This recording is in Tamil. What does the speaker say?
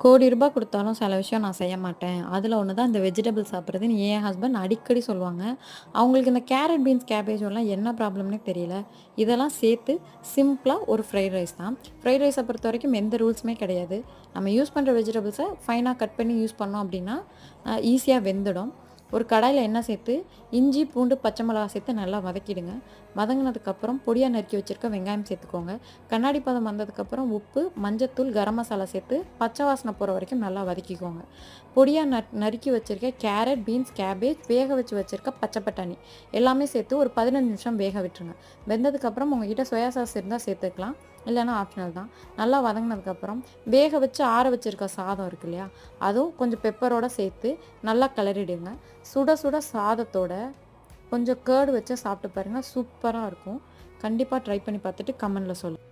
கோடி ரூபாய் குடுத்தாலும் சில விஷயம் நான் செய்ய மாட்டேன். அதுல ஒண்ணு தான் இந்த வெஜிடபிள் சாப்பிடுறதுன்னு என் ஹஸ்பண்ட் அடிக்கடி சொல்லுவாங்க. அவங்களுக்கு இந்த கேரட், பீன்ஸ், கேபேஜோலாம் என்ன ப்ராப்ளம்னே தெரியல. இதெல்லாம் சேர்த்து சிம்பிளா ஒரு ஃப்ரைட் ரைஸ் தான். ஃப்ரைட் ரைஸ பொறுத்தவரைக்கும் எந்த ரூல்ஸுமே கிடையாது. நம்ம யூஸ் பண்ற வெஜிடபிள்ஸ ஃபைனா கட் பண்ணி யூஸ் பண்ணோம் அப்டின்னா, ஈஸியா வெந்துடும். ஒரு கடாயில எண்ணெய் சேர்த்து, இஞ்சி, பூண்டு, பச்சை மிளகாய் சேர்த்து நல்லா வதக்கிடுங்க. வதங்குனதுக்கப்புறம் பொடியா நறுக்கி வச்சிருக்க வெங்காயம் சேர்த்துக்கோங்க. கண்ணாடி பதம் வந்ததுக்கப்புறம் உப்பு, மஞ்சத்தூள், கரம் மசாலா சேர்த்து பச்சை வாசனை போகிற வரைக்கும் நல்லா வதக்கிக்கோங்க. பொடியா நறுக்கி வச்சிருக்க கேரட், பீன்ஸ், கேபேஜ், வேக வச்சு வச்சிருக்க பச்சை பட்டாணி எல்லாமே சேர்த்து ஒரு 15 நிமிஷம் வேக விட்டுருங்க. வெந்ததுக்கப்புறம் உங்ககிட்ட சோயா சாஸ் இருந்தால் சேர்த்துக்கலாம். இல்லைன்னா ஆப்ஷனல் தான். நல்லா வதங்கினதுக்கப்புறம் வேக வச்சு ஆற வச்சிருக்க சாதம் இருக்கு இல்லையா, அதுவும் கொஞ்சம் பெப்பரோட சேர்த்து நல்லா கிளறிடுங்க. சுட சுட சாதத்தோட கொஞ்சம் கேர்டு வச்சு சாப்பிட்டு பாருங்கள், சூப்பராக இருக்கும். கண்டிப்பாக ட்ரை பண்ணி பார்த்துட்டு கமெண்டில் சொல்லுங்கள்.